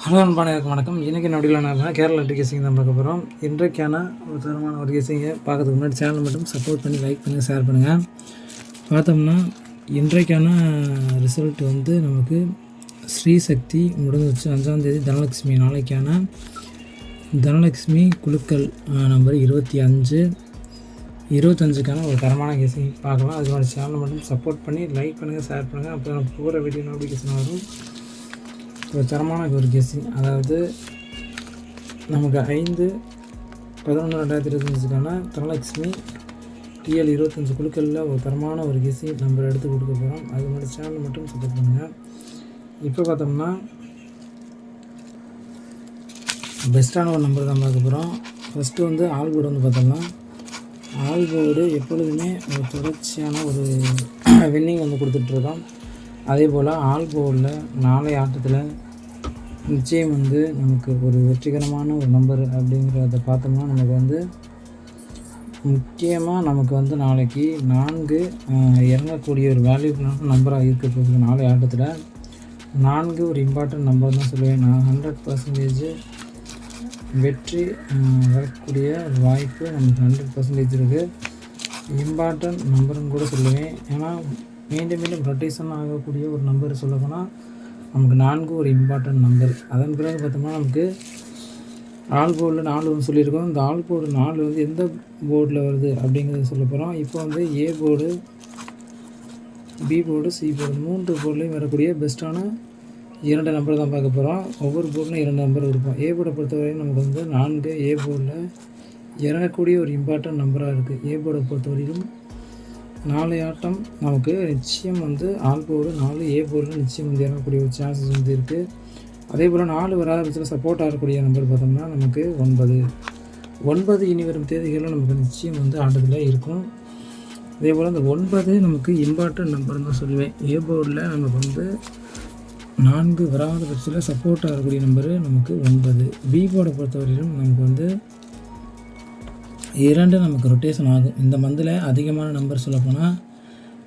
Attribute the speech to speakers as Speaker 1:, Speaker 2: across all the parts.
Speaker 1: Hello அன்பானவருக்கு வணக்கம். இன்றைக்கி நொடியில் நான் கேரளா கெஸிங் தான் பார்க்க போகிறோம். இன்றைக்கான ஒரு தரமான ஒரு கெஸிங்கை பார்க்கறதுக்கு முன்னாடி சேனல் மட்டும் சப்போர்ட் பண்ணி லைக் பண்ணுங்கள், ஷேர் பண்ணுங்கள். பார்த்தோம்னா இன்றைக்கான ரிசல்ட் வந்து நமக்கு ஸ்ரீசக்தி முடிஞ்சிச்சு. 5ஆம் தேதி தனலட்சுமி. நாளைக்கான தனலட்சுமி குழுக்கள் நம்பர் 25க்கான ஒரு தரமான கெஸிங் பார்க்கலாம். அது மாதிரி சேனல் மட்டும் சப்போர்ட் பண்ணி லைக் பண்ணுங்கள், ஷேர் பண்ணுங்கள். அப்போ நான் போகிற வீடியோ நோட்டிஃபிகேஷன் வரும். ஒரு தரமான ஒரு கெஸிங், அதாவது நமக்கு 5/11/2025க்கான தனலட்சுமி TL 25 குழுக்களில் ஒரு தரமான ஒரு கெஸிங் நம்பர் எடுத்து கொடுக்க போகிறோம். அது மாதிரி சேனல் மட்டும் சப்போர்ட் பண்ணுங்கள். இப்போ பார்த்தோம்னா பெஸ்ட்டான ஒரு நம்பர் தான் பார்க்க போகிறோம். ஃபஸ்ட்டு வந்து ஆல் போர்டு வந்து பார்த்தோம்னா, ஆல் போர்டு எப்பொழுதுமே ஒரு தொடர்ச்சியான ஒரு வின்னிங் வந்து கொடுத்துட்ருக்கோம். அதே போல் ஆல் போர்டில் நாளை ஆட்டத்தில் நிச்சயம் வந்து நமக்கு ஒரு வெற்றிகரமான ஒரு நம்பர் அப்படிங்கிறத பார்த்தோம்னா, நமக்கு வந்து முக்கியமாக நமக்கு வந்து நாளைக்கு 4 இறங்கக்கூடிய ஒரு வேல்யூபிளான நம்பராக இருக்க போகுது. நாளை ஆட்டத்தில் 4 ஒரு இம்பார்ட்டன்ட் நம்பர் தான் சொல்லுவேன். நான் 100% வெற்றி வரக்கூடிய வாய்ப்பு நமக்கு 100% இருக்குது. இம்பார்ட்டன்ட் நம்பருன்னு கூட சொல்லுவேன். ஏன்னா மீண்டும் ரொட்டேஷன் ஆகக்கூடிய ஒரு நம்பர் சொல்லப்போனால் நமக்கு 4 ஒரு இம்பார்ட்டன்ட் நம்பர். அதன் பிறகு பார்த்தோம்னா நமக்கு ஆல் போர்டில் 4 வந்து சொல்லியிருக்கோம். இந்த ஆல் போர்டு 4 வந்து எந்த போர்டில் வருது அப்படிங்கிறத சொல்ல போகிறோம். இப்போ வந்து A board, B board, C board 3 போர்ட்லேயும் வரக்கூடிய பெஸ்ட்டான 2 நம்பர் தான் பார்க்க போகிறோம். ஒவ்வொரு போர்ட்லையும் 2 நம்பர் இருக்கும். ஏ போர்டை பொறுத்தவரையும் நமக்கு வந்து 4 ஏ போர்டில் இறங்கக்கூடிய ஒரு இம்பார்ட்டன்ட் நம்பராக இருக்குது. ஏ போர்டை பொறுத்தவரையிலும் நாளை ஆட்டம் நமக்கு நிச்சயம் வந்து ஆல் போர்டு 4 ஏ போர்டில் நிச்சயம் வந்து இறங்கக்கூடிய ஒரு சான்சஸ் வந்து இருக்குது. அதே போல் 4 வராத பட்சத்தில் சப்போர்ட் ஆகக்கூடிய நம்பர் பார்த்தோம்னா நமக்கு 9 இனி வரும் தேதிகளில் நமக்கு நிச்சயம் வந்து ஆட்டத்தில் இருக்கும். அதே போல் அந்த 9 நமக்கு இம்பார்ட்டன்ட் நம்பர்னு தான் சொல்லுவேன். ஏ போர்டில் நமக்கு வந்து 4 வராத பட்சத்தில் சப்போர்ட் ஆகக்கூடிய நம்பரு நமக்கு 9. பி போர்டை பொறுத்தவரையிலும் நமக்கு வந்து 2 நமக்கு ரொட்டேஷன் ஆகும். இந்த மந்தில் அதிகமான நம்பர் சொல்லப்போனால்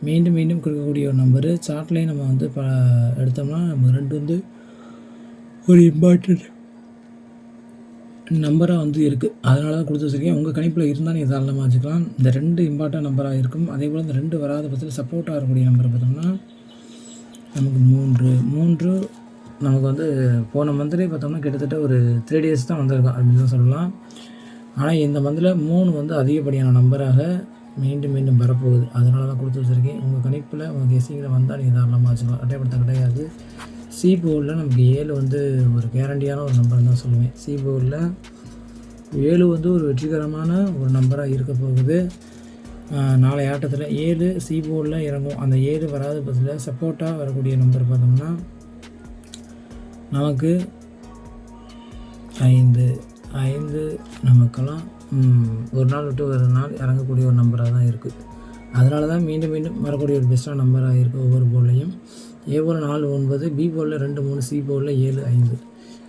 Speaker 1: மீண்டும் கொடுக்கக்கூடிய ஒரு நம்பரு. சார்ட்லேயும் நம்ம வந்து எடுத்தோம்னா நம்ம 2 வந்து ஒரு இம்பார்ட்டன்ட் நம்பராக வந்து இருக்குது. அதனால தான் கொடுத்து வச்சுருக்கேன். உங்கள் கணிப்பில் இருந்தால் நீங்கள் தாராளமாக வச்சுக்கலாம். இந்த 2 இம்பார்ட்டன்ட் நம்பராக இருக்கும். அதே போல் இந்த 2 வராத பட்சத்தில் சப்போர்ட் ஆகக்கூடிய நம்பர் பார்த்தோம்னா நமக்கு 3 நமக்கு வந்து போன மந்த்லேயே பார்த்தோம்னா கிட்டத்தட்ட ஒரு 3 days தான் வந்திருக்கோம் அப்படின்னு தான் சொல்லலாம். ஆனால் இந்த மந்தில் 3 வந்து அதிகப்படியான நம்பராக மீண்டும் வரப்போகுது. அதனால தான் கொடுத்து வச்சுருக்கேன். உங்கள் கணிப்பில் உங்கள் கெஸிங்கில் வந்தால் நீங்கள் தாராளமாக வச்சுக்கலாம். கட்டாயப்படுத்த கிடையாது. சி போர்டில் நமக்கு 7 வந்து ஒரு கேரண்டியான ஒரு நம்பர் தான் சொல்லுவேன். சி போர்டில் 7 வந்து ஒரு வெற்றிகரமான ஒரு நம்பராக இருக்க போகுது. நாளை ஆட்டத்தில் 7 சி போர்டில் இறங்கும். அந்த 7 வராத பட்சத்தில் சப்போர்ட்டாக வரக்கூடிய நம்பர் பார்த்தோம்னா நமக்கு 5 நமக்கெல்லாம் ஒரு நாள் விட்டு ஒரு நாள் இறங்கக்கூடிய ஒரு நம்பராக தான் இருக்குது. அதனால தான் மீண்டும் வரக்கூடிய ஒரு பெஸ்ட்டான நம்பராக இருக்குது. ஒவ்வொரு போர்ட்லையும் ஏ போர்டில் 4 9, பி போர்டில் 2 3, சி போர்டில் 7 5.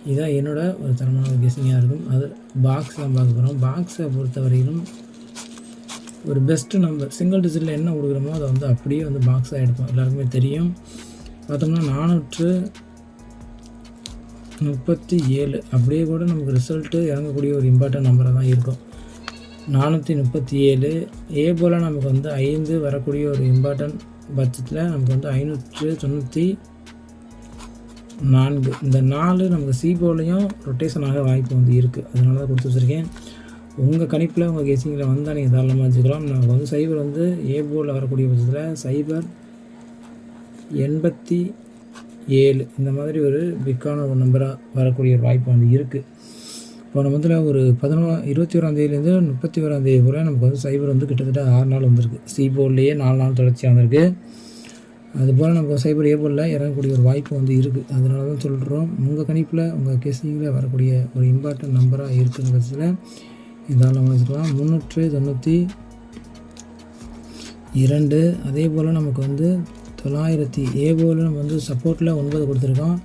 Speaker 1: இதுதான் என்னோட ஒரு தரமான ஒரு கெஸிங்காக இருக்கும். அது பாக்ஸ் தான் பார்க்க போகிறோம். பாக்ஸை பொறுத்தவரையிலும் ஒரு பெஸ்ட்டு நம்பர் சிங்கிள் டிஜிட்டில் என்ன கொடுக்குறோமோ அதை வந்து அப்படியே வந்து பாக்ஸாக எடுப்போம். எல்லாருக்குமே தெரியும். பார்த்தோம்னா 437 அப்படியே கூட நமக்கு ரிசல்ட்டு இறங்கக்கூடிய ஒரு இம்பார்ட்டன்ட் நம்பராக தான் இருக்கும். 437 ஏ போல் நமக்கு வந்து 5 வரக்கூடிய ஒரு இம்பார்ட்டன்ட் பட்சத்தில் நமக்கு வந்து 594. இந்த 4 நமக்கு சி போர்ட்லேயும் ரொட்டேஷன் ஆக வாய்ப்பு வந்து இருக்குது. அதனால தான் கொடுத்து வச்சுருக்கேன். உங்கள் கணிப்பில் உங்கள் கெஸிங்கில் வந்தால் நீங்கள் தாராளமாக வச்சுக்கலாம். நமக்கு வந்து சைபர் வந்து ஏ போர்டில் வரக்கூடிய பட்சத்தில் 087 இந்த மாதிரி ஒரு பிக்கான ஒரு நம்பராக வரக்கூடிய ஒரு வாய்ப்பு வந்து இருக்குது. இப்போ நம்ம வந்து ஒரு 21ஆந்தேதியிலேருந்து 31ஆந்தேதி போல் நமக்கு வந்து சைபர் வந்து கிட்டத்தட்ட 6 நாள் வந்திருக்கு. சி போர்ட்லேயே 4 நாள் தொடர்ச்சியாக வந்திருக்கு. அதுபோல் நமக்கு சைபர் ஏ போர்டில் இறங்கக்கூடிய ஒரு வாய்ப்பு வந்து இருக்குது. அதனால தான் சொல்கிறோம், உங்கள் கணிப்பில் உங்கள் கெஸிங்கில் வரக்கூடிய ஒரு இம்பார்ட்டன்ட் நம்பராக இருக்குங்கிற பட்சத்தில் இதால் வச்சுக்கலாம். 392. அதே போல் நமக்கு வந்து 900 ஏ போல் நம்ம வந்து சப்போர்ட்டில் 9 கொடுத்துருக்கோம்.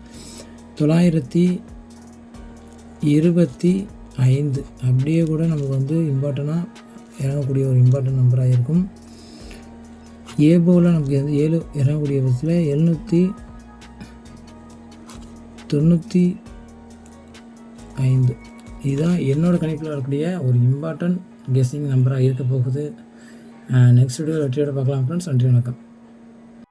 Speaker 1: 925 அப்படியே கூட நமக்கு வந்து இம்பார்ட்டனாக இறங்கக்கூடிய ஒரு இம்பார்ட்டன்ட் நம்பராக இருக்கும். ஏ போல் நமக்கு வந்து 7 இறங்கக்கூடிய பட்சத்தில் 793 5. இதுதான் என்னோடய கணிப்பில் வரக்கூடிய ஒரு இம்பார்ட்டன்ட் கெஸ்ஸிங் நம்பராக இருக்க போகுது. நெக்ஸ்ட் வீடியோ வெற்றியோட பார்க்கலாம் ஃப்ரெண்ட்ஸ். நன்றி, வணக்கம்.